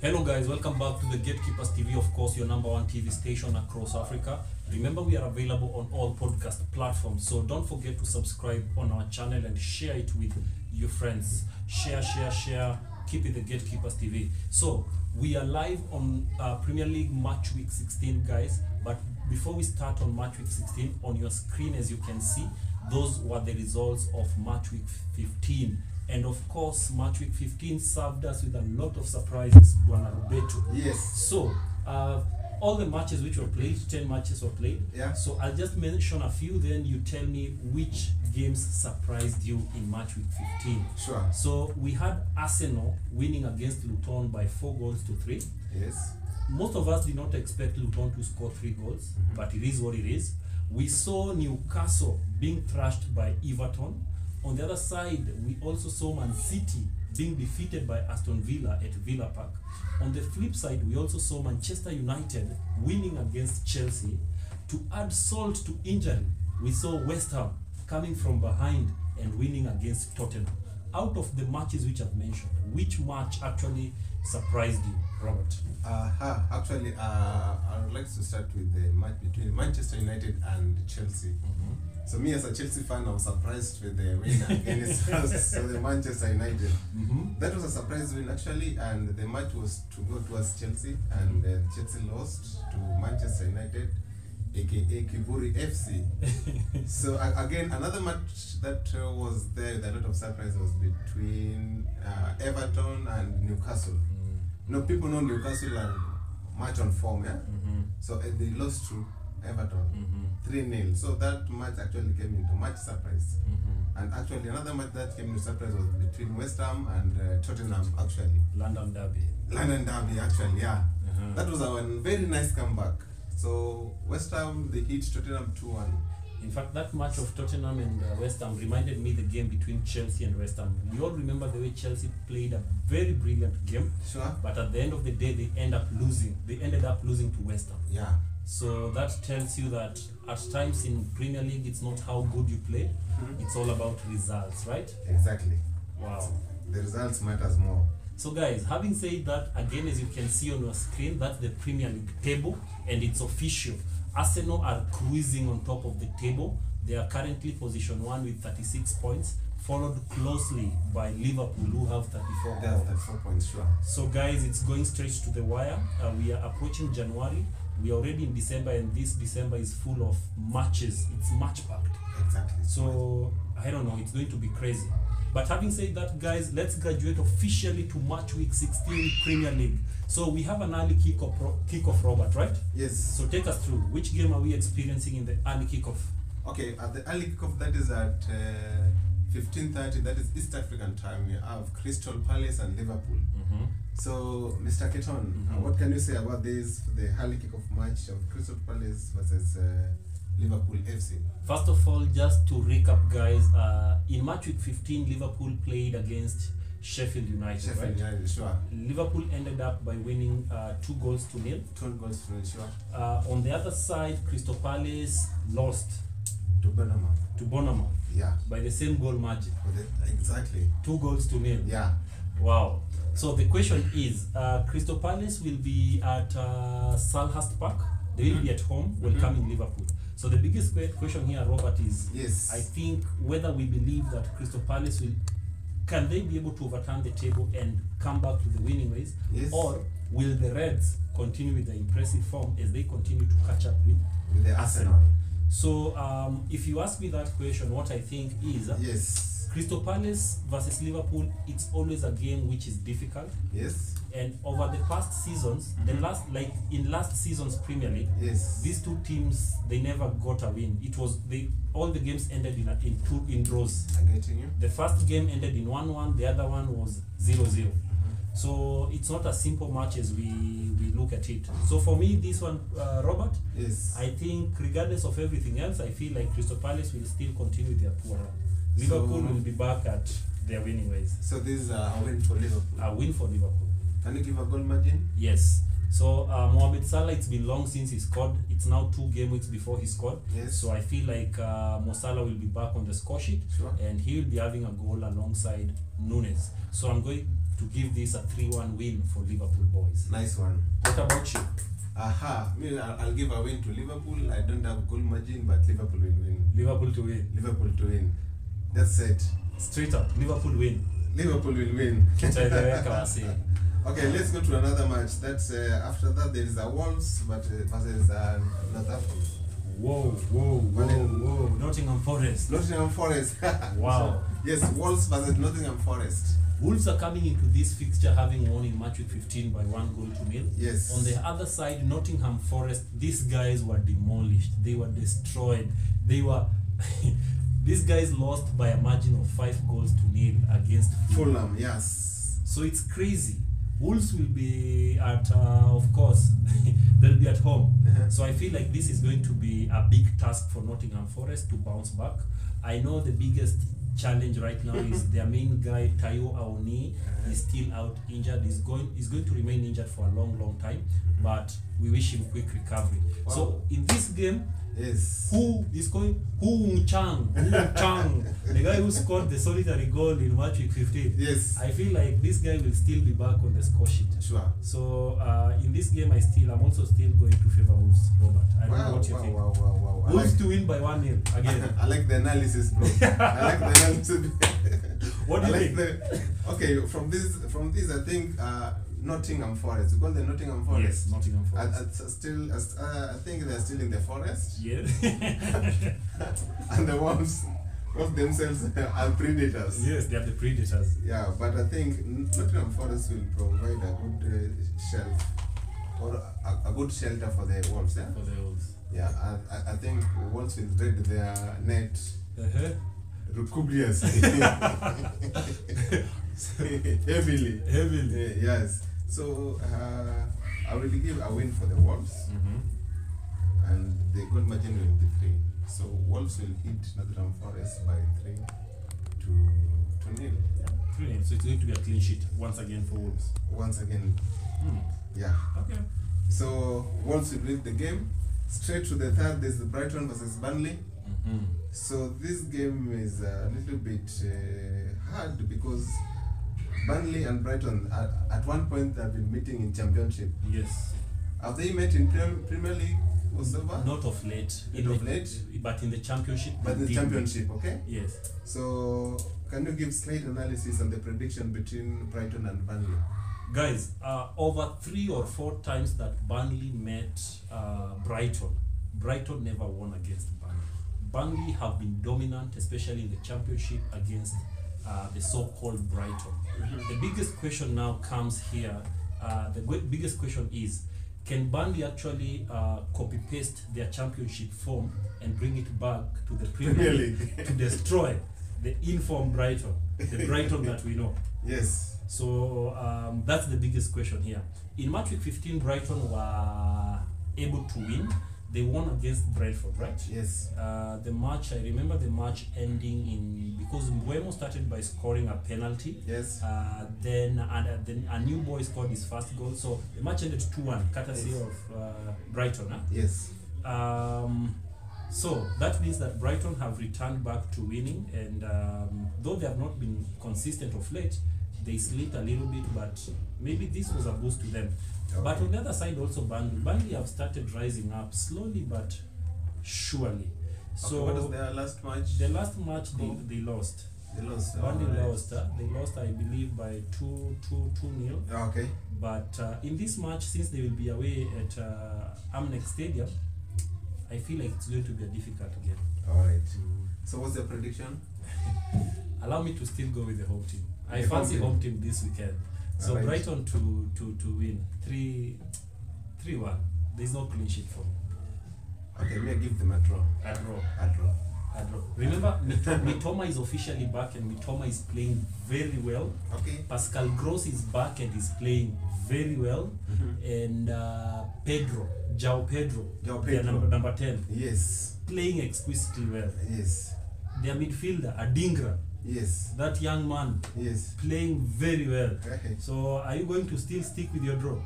Hello guys, welcome back to the Gatekeepers TV, of course your #1 TV station across Africa. Remember, we are available on all podcast platforms, so don't forget to subscribe on our channel and share it with your friends. Share, keep it the Gatekeepers TV. So we are live on Premier League match week 16, guys, but before we start on match week 16, on your screen, as you can see, those were the results of match week 15. And of course, match week 15 served us with a lot of surprises, Bwana Roberto. Yes. So, all the matches which were played, 10 matches were played. Yeah. So I'll just mention a few, then you tell me which games surprised you in match week 15. Sure. So we had Arsenal winning against Luton by 4-3. Yes. Most of us did not expect Luton to score 3 goals, but it is what it is. We saw Newcastle being thrashed by Everton. On the other side, we also saw Man City being defeated by Aston Villa at Villa Park. On the flip side, we also saw Manchester United winning against Chelsea. To add salt to injury, we saw West Ham coming from behind and winning against Tottenham. Out of the matches which I've mentioned, which match actually surprised you, Robert? Actually, I would like to start with the match between Manchester United and Chelsea. So me as a Chelsea fan, I was surprised with the win against so the Manchester United. That was a surprise win actually, and the match was to go towards Chelsea, and Chelsea lost to Manchester United, aka Kiburi FC. So again, another match that was there with a lot of surprise was between Everton and Newcastle. No, people know Newcastle are much on form, yeah. So they lost to Everton 3-0. So that match actually came into much surprise. And actually another match that came into surprise was between West Ham and Tottenham actually. London Derby Actually, yeah. That was a very nice comeback. So West Ham, they hit Tottenham 2-1. In fact, that match of Tottenham and West Ham reminded me the game between Chelsea and West Ham. You all remember the way Chelsea played a very brilliant game. Sure. But at the end of the day, they ended up losing to West Ham. Yeah. So that tells you that at times in Premier League, it's not how good you play. It's all about results, right? Exactly. Wow. The results matters more. So guys, having said that, again, as you can see on your screen, that's the Premier League table, and it's official. Arsenal are cruising on top of the table. They are currently position 1 with 36 points, followed closely by Liverpool, who have 34 They have 34 points, sure. So guys, it's going straight to the wire. We are approaching January. We are already in December, and this December is full of matches. It's match packed. Exactly. So I don't know, it's going to be crazy. But having said that, guys, let's graduate officially to match week 16 Premier League. So we have an early kickoff, Robert, right? Yes. So take us through. Which game are we experiencing in the early kickoff? Okay, at the early kickoff, that is at 15:30, that is East African time. We have Crystal Palace and Liverpool. So, Mr. Keton, what can you say about this, the early kickoff match of Crystal Palace versus Liverpool FC? First of all, just to recap, guys, in match week 15, Liverpool played against Sheffield United, right? United, sure. Liverpool ended up by winning 2-0. 2-0, sure. On the other side, Crystal Palace lost To Bournemouth. Yeah. By the same goal margin. Exactly. 2-0. Yeah. Wow. So the question is, Crystal Palace will be at Selhurst Park. They will be at home welcoming Liverpool. So the biggest question here, Robert, is yes, I think whether we believe that Crystal Palace can they be able to overturn the table and come back to the winning ways? Yes. Or will the Reds continue with the impressive form as they continue to catch up with the Arsenal? So if you ask me that question, what I think is yes, Crystal Palace versus Liverpool, it's always a game which is difficult. Yes. And over the past seasons, in last season's Premier League, yes, these two teams, they never got a win. It was all the games ended in draws. I'm getting you. The first game ended in 1-1, the other one was 0-0. So it's not a simple match as we look at it. So for me, this one, Robert, yes, I think regardless of everything else, I feel like Crystal Palace will still continue their poor run. Liverpool will be back at their winning ways. So this is a win for Liverpool. A win for Liverpool. Can you give a goal margin? Yes. So Mohamed Salah, it's been long since he scored. It's now 2 game weeks before he scored. Yes. So I feel like Mo Salah will be back on the score sheet, sure, and he will be having a goal alongside Nunes. So I'm going to give this a 3-1 win for Liverpool boys. Nice one. What about you? Me, I'll give a win to Liverpool. I don't have goal margin, but Liverpool will win. Liverpool to win. Liverpool to win. That's it. Straight up, Liverpool win. Liverpool will win. Okay, let's go to another match. That's after that there is a Wolves versus Northampton. Whoa. Nottingham Forest. Nottingham Forest. Wow. Yes, Wolves versus Nottingham Forest. Wolves are coming into this fixture having won in match week 15 by 1-0. Yes. On the other side, Nottingham Forest, these guys were demolished. They were destroyed. They were... These guys lost by a margin of 5-0 against Fulham. Yes. So it's crazy. Wolves will be at, of course, they'll be at home. So I feel like this is going to be a big task for Nottingham Forest to bounce back. I know the biggest challenge right now is their main guy, Tayo Aoni, is still out injured. He's going to remain injured for a long time, but we wish him quick recovery. Wow. So in this game, yes, Hu Chang, the guy who scored the solitary goal in match week 15. Yes, I feel like this guy will still be back on the score sheet. Sure. So in this game, I'm also still going to favor Wolves, Robert. I don't know what you think. Wow. Wolves to win by 1-0 again. I like the analysis, bro. I like the analysis. What do you think? Okay, from this, I think Nottingham Forest. Because the Nottingham Forest. Yes, Nottingham Forest. I think they're still in the forest. Yes. And the Wolves themselves are predators. Yes, they are the predators. Yeah, but I think Nottingham Forest will provide a good shelf or a good shelter for the Wolves. Yeah. For the Wolves. Yeah, I think Wolves will dread their net. Heavily. Yes. So I will give a win for the Wolves, and the goal margin will be 3. So Wolves will hit Nottingham Forest by 3-0. Yeah, 3-0. So it's going to be a clean sheet once again for Wolves. Once again. Yeah. Okay. So Wolves will win the game. Straight to the third, there's the Brighton versus Burnley. So this game is a little bit hard because Burnley and Brighton at one point have been meeting in Championship. Yes. Have they met in Premier League or silver? Not of late. But in the Championship. But in the Championship, okay? Yes. So can you give slight analysis on the prediction between Brighton and Burnley? Guys, over 3 or 4 times that Burnley met Brighton never won against Burnley. Burnley have been dominant, especially in the Championship, against the so-called Brighton. The biggest question now comes here. The biggest question is, can Burnley actually copy-paste their Championship form and bring it back to the Premier League to destroy the informed Brighton, the Brighton that we know? Yes. So that's the biggest question here. In match week 15, Brighton were able to win. They won against Brentford, right? Yes. I remember the match ending because Mbuemo started by scoring a penalty. Yes. Then a new boy scored his first goal. So the match ended 2-1, courtesy of Brighton. Huh? Yes. So that means that Brighton have returned back to winning, and though they have not been consistent of late, they slipped a little bit, but maybe this was a boost to them. Okay. But on the other side also, Burnley have started rising up slowly but surely. So what is their last match? The last match they lost. They lost. Burnley lost. They lost, I believe, by 2-0. Okay. But in this match, since they will be away at Amnex Stadium, I feel like it's going to be a difficult game. All right. So what's your prediction? Allow me to still go with the home team. I fancy home team this weekend. So right. Brighton to win 3-1. There's no clean sheet for me. Okay, may I give them a draw? A draw. A draw. A draw. Remember, Mitoma is officially back, and Mitoma is playing very well. Okay. Pascal Gross is back and is playing very well. And João Pedro, their number 10. Yes. Playing exquisitely well. Yes. Their midfielder, Adingra. Yes. That young man. Yes. Playing very well. Okay. So are you going to still stick with your draw?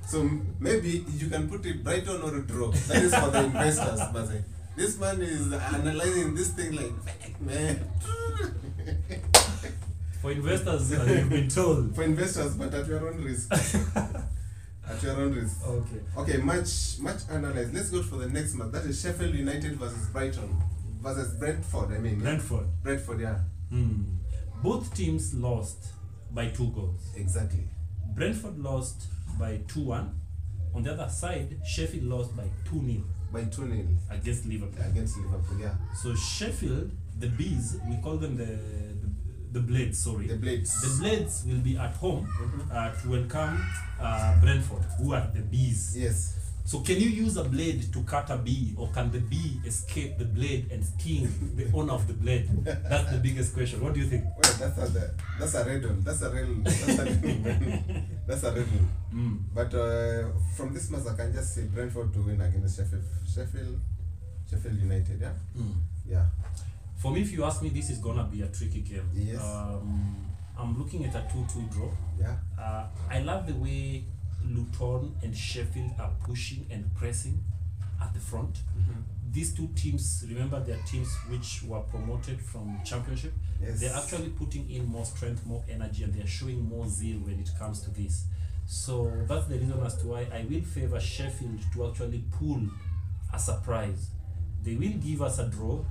So maybe you can put it Brighton or a draw. That is for the investors, but this man is analyzing this thing like, man. For investors, you've been told. For investors, but at your own risk. At your own risk. Okay. Okay, much analyzed. Let's go for the next match. That is Sheffield United versus Brighton versus Brentford. I mean. Brentford. Brentford, yeah. Both teams lost by 2 goals. Exactly. Brentford lost by 2-1. On the other side, Sheffield lost by 2-0. By 2-0. Against Liverpool. Against Liverpool, yeah. So Sheffield, the Bees, we call them the Blades, sorry. The Blades. The Blades will be at home to welcome Brentford, who are the Bees. Yes. So can you use a blade to cut a bee, or can the bee escape the blade and sting the owner of the blade? That's the biggest question. What do you think? Well, that's a riddle. That's a riddle. That's a riddle. But from this match, I can just say Brentford to win against Sheffield United. Yeah. Yeah. For me, if you ask me, this is gonna be a tricky game. Yes. I'm looking at a 2-2 draw. Yeah. I love the way Luton and Sheffield are pushing and pressing at the front. These two teams, remember, they're teams which were promoted from Championship. Yes. They're actually putting in more strength, more energy, and they're showing more zeal when it comes to this. So that's the reason as to why I will favor Sheffield to actually pull a surprise. They will give us a draw.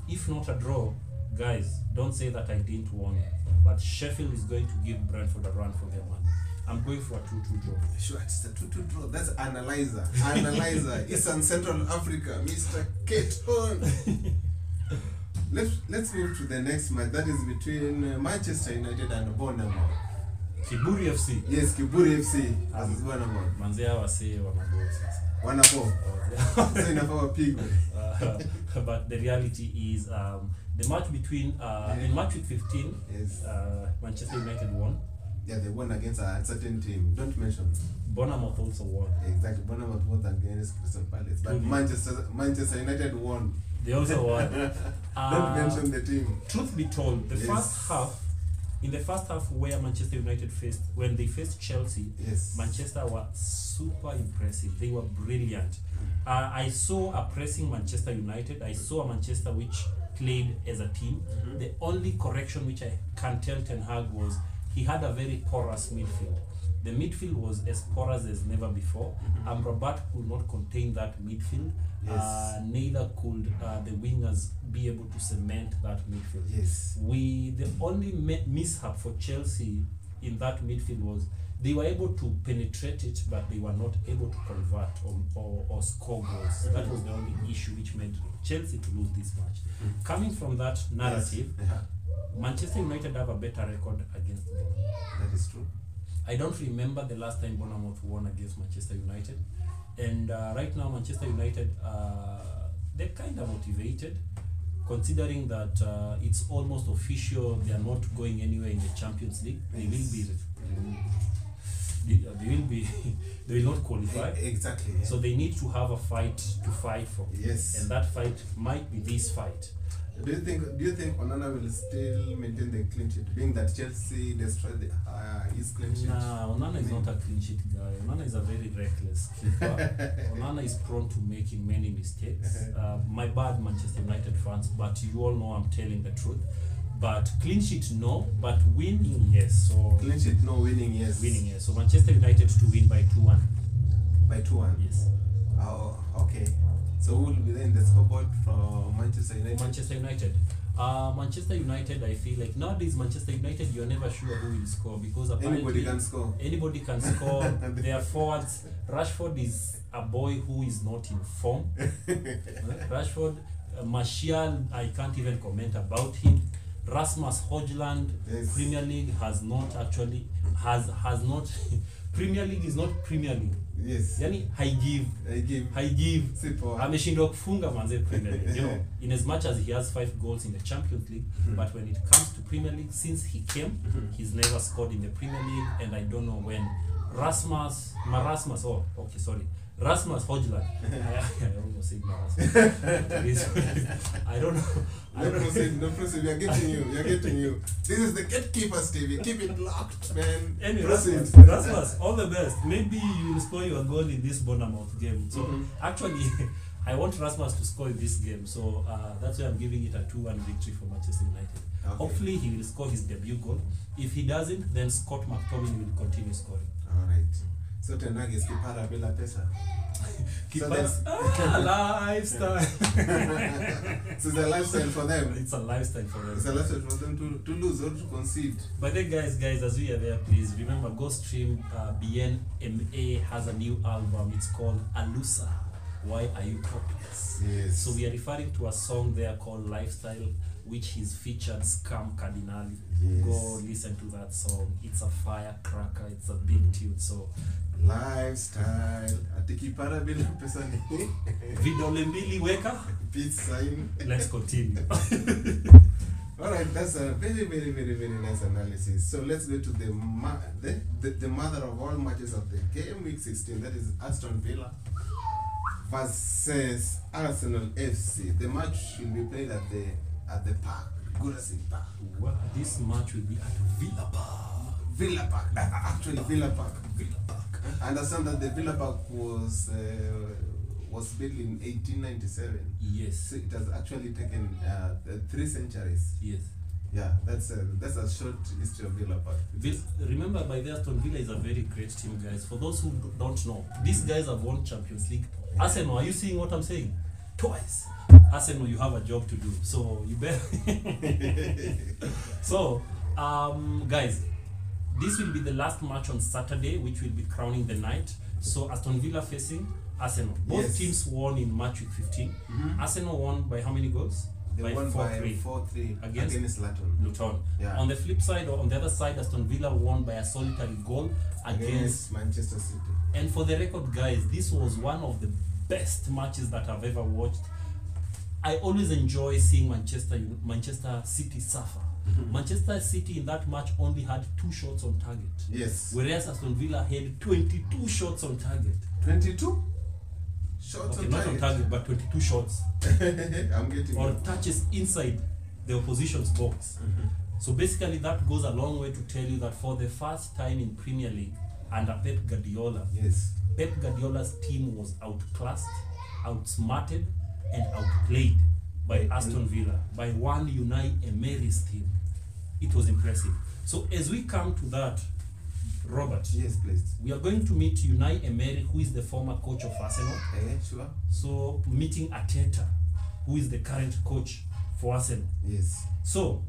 If not a draw, guys, don't say that I didn't warn you. But Sheffield is going to give Brentford a run for their money. I'm going for a 2-2 draw. Sure, it's a 2-2 draw. That's analyzer. Analyzer. Eastern Central Africa, Mr. Kate on. Let's move to the next match. That is between Manchester United and Bournemouth. Kiburi FC. Yes, Kiburi FC versus Bournemouth. Manzea wase wanabo sasa. Wanabo. So inafaa wapigwe. But the reality is the match between in match week 15, yes. Manchester United won. Yeah, they won against a certain team. Don't mention. Bournemouth also won. Exactly. Bournemouth won against Crystal Palace. But Manchester United won. They also won. Don't mention the team. Truth be told, the first half, in the first half where Manchester United when they faced Chelsea, yes. Manchester were super impressive. They were brilliant. I saw a pressing Manchester United. I saw a Manchester which played as a team. The only correction which I can tell Ten Hag was he had a very porous midfield. The midfield was as porous as never before. Amrabat could not contain that midfield. Yes. Neither could the wingers be able to cement that midfield. Yes. The only mishap for Chelsea in that midfield was they were able to penetrate it, but they were not able to convert or score goals. That was the only issue which made Chelsea to lose this match. Coming from that narrative, yes. Manchester United have a better record against them. That is true. I don't remember the last time Bournemouth won against Manchester United. And right now, Manchester United, they're kind of motivated, considering that it's almost official they are not going anywhere in the Champions League. They will be... they will not qualify. Exactly. Yeah. So they need to have a fight to fight for. Yes. And that fight might be this fight. Do you think Onana will still maintain the clean sheet, being that Chelsea destroyed his clean sheet? Nah, Onana is not a clean sheet guy. Onana is a very reckless keeper. Onana is prone to making many mistakes. My bad, Manchester United fans, but you all know I'm telling the truth. But clean sheet, no. But winning, yes. So clean sheet, no. Winning, yes. Winning, yes. So Manchester United to win by 2-1. By 2-1? Yes. Oh, okay. So who will be there in the scoreboard from Manchester United? Manchester United. Manchester United, I feel like nowadays Manchester United, you're never sure who will score because apparently anybody can score. Anybody can score. Their forwards. Rashford is a boy who is not in form. Rashford, Martial, I can't even comment about him. Rasmus Højlund, yes. Premier League has not Premier League is not Premier League. Yes. Yani haigive. Ameshindwa kufunga manze Premier League. You know, in as much as he has 5 goals in the Champions League, but when it comes to Premier League, since he came, he's never scored in the Premier League, and I don't know when. Rasmus Højlund. I almost said Marasmus. I don't know. No proceed. We are getting you. This is the Gatekeepers TV. Keep it locked, man. Anyway, Rasmus, all the best. Maybe you will score your goal in this Bournemouth game. So actually, I want Rasmus to score in this game. So that's why I'm giving it a 2-1 victory for Manchester United. Okay. Hopefully he will score his debut goal. If he doesn't, then Scott McTominay will continue scoring. All right. So Ten Hag is kipara bila pesa. So that's Lifestyle. so it's a lifestyle for them. It's a lifestyle for It's a them. lifestyle for them to lose or to concede. But then guys, as we are there, please remember, go stream Epl Mw has a new album. It's called Alusa. Why Are You Topless? Yes. So we are referring to a song there called Lifestyle, which he's featured Scam Cardinali. Yes. Go listen to that song. It's a firecracker. It's a big tune. So Lifestyle. Ati kipara bila pesa ni vidole mbili weka. peace sign. Let's continue. All right, that's a very nice analysis. So let's go to the mother of all matches of the game, week 16. That is Aston Villa versus Arsenal FC. The match will be played at the park, Goodison Park. Well, this match will be at Villa Park. Villa Park, actually Villa Park. Villa Park. I understand that the Villa Park was built in 1897. Yes. So it has actually taken 3 centuries. Yes. Yeah, that's a short history of Villa Park. Remember, by the Aston Villa is a very great team, guys. For those who don't know, these guys have won Champions League. Arsenal, are you seeing what I'm saying? Twice. Arsenal, you have a job to do, so you better. So, guys, this will be the last match on Saturday, which will be crowning the night. So Aston Villa facing Arsenal. Both teams won in match week 15. Arsenal won by how many goals? They won by 4-3 against Luton. Yeah. On the flip side, or on the other side, Aston Villa won by a solitary goal against Manchester City. And for the record, guys, this was one of the best matches that I've ever watched. I always enjoy seeing Manchester City suffer. Manchester City in that match only had 2 shots on target. Yes. Whereas Aston Villa had 22 shots on target. 22 shots Okay, on not target. on target, but 22 shots. I'm getting Or it. touches inside the opposition's box. So basically that goes a long way to tell you that for the first time in Premier League under Pep Guardiola, Yes. Pep Guardiola's team was outclassed, outsmarted, and outplayed by Aston Villa, by one Unai Emery's team. It was impressive. So as we come to that, Robert, Yes, please. we are going to meet Unai Emery, who is the former coach of Arsenal. Sure. So meeting Arteta, who is the current coach for Arsenal. Yes. So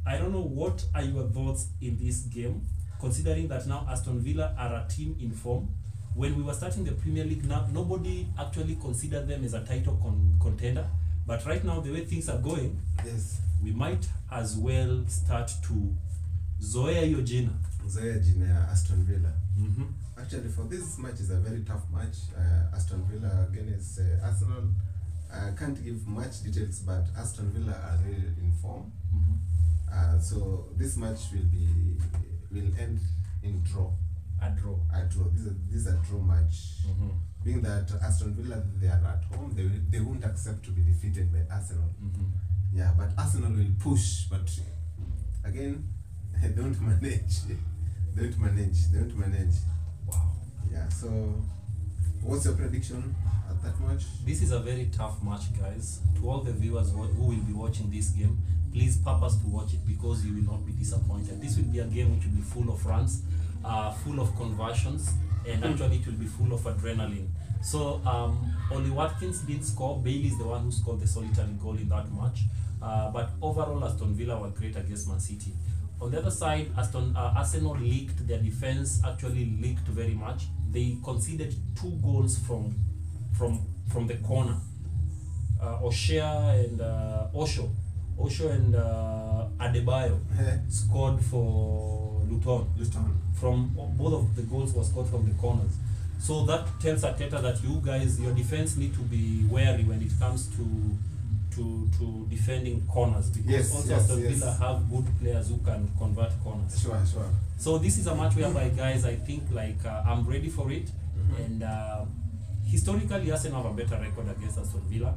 I don't know, what are your thoughts in this game, considering that now Aston Villa are a team in form. When we were starting the Premier League, now nobody actually considered them as a title contender. But right now, the way things are going, Yes. we might as well start to zoea hiyo jina. Zoea jina ya Aston Villa. Actually, for this match is a very tough match. Aston Villa against Arsenal. I can't give much details, but Aston Villa are really in form. So this match will end in draw. A draw. A draw. This is a draw match. Being that Aston Villa, they are at home, they won't accept to be defeated by Arsenal. Yeah, but Arsenal will push. But again, don't manage. Don't manage. Wow. Yeah. So, what's your prediction at that match? This is a very tough match, guys. To all the viewers who will be watching this game, please purpose to watch it, because you will not be disappointed. This will be a game which will be full of runs, full of conversions, and actually it will be full of adrenaline. So Oli Watkins did score. Bailey is the one who scored the solitary goal in that match. But overall, Aston Villa were great against Man City. On the other side, Arsenal leaked. Their defense actually leaked very much. They conceded 2 goals from the corner. Osho and Adebayo scored for Luton. From both of the goals were scored from the corners. So that tells Arteta that you guys, your defense need to be wary when it comes to defending corners, because Aston Villa have good players who can convert corners. Sure. So this is a match whereby, guys, I think I'm ready for it. And historically, Arsenal have a better record against Aston Villa.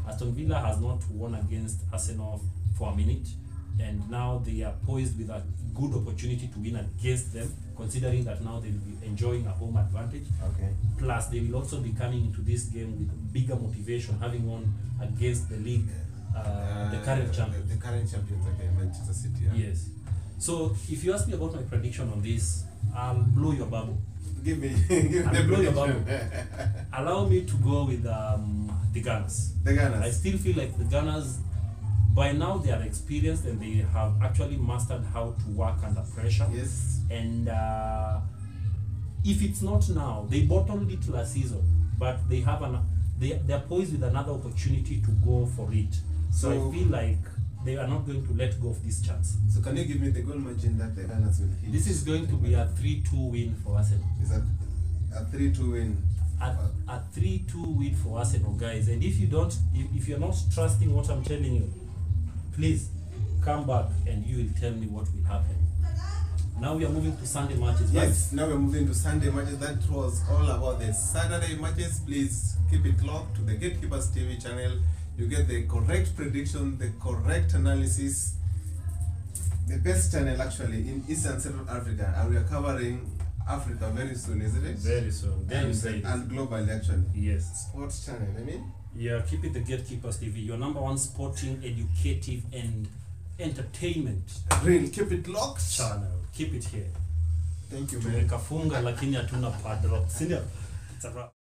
Aston Villa has not won against Arsenal for a minute, and now they are poised with a good opportunity to win against them, considering that now they will be enjoying a home advantage. Okay. Plus, they will also be coming into this game with bigger motivation, having won against the league the current champions. The current champions, okay, Manchester City. Yeah. Yes. So if you ask me about my prediction on this, I'll blow your bubble. Give me I'll blow your prediction. bubble. Allow me to go with the Gunners. The Gunners. I still feel like the Gunners, by now they are experienced and they have actually mastered how to work under pressure. Yes. And if it's not now, they bottled it last season, but they have they're poised with another opportunity to go for it. So I feel like they are not going to let go of this chance. So can you give me the goal margin that the Gunners will hit? This is going to be a 3-2 win for Arsenal. Is that a 3-2 win? A 3-2 win for Arsenal, guys. And if you're not trusting what I'm telling you, please come back and you will tell me what will happen. Now we are moving to Sunday matches, right? Yes, now we're moving to Sunday matches. That was all about the Saturday matches. Please keep it locked to the Gatekeepers TV channel. You get the correct prediction, the correct analysis. The best channel actually in East and Central Africa. And we are covering Africa very soon, isn't it? Very soon. And globally actually. Yes. Sports channel, I mean? Yeah, keep it the Gatekeepers TV, your number one sporting, educative and entertainment Real, keep it locked. channel. Keep it here. Thank you, man. Tumekafunga lakini hatuna padlock. Sindio? It's a wrap.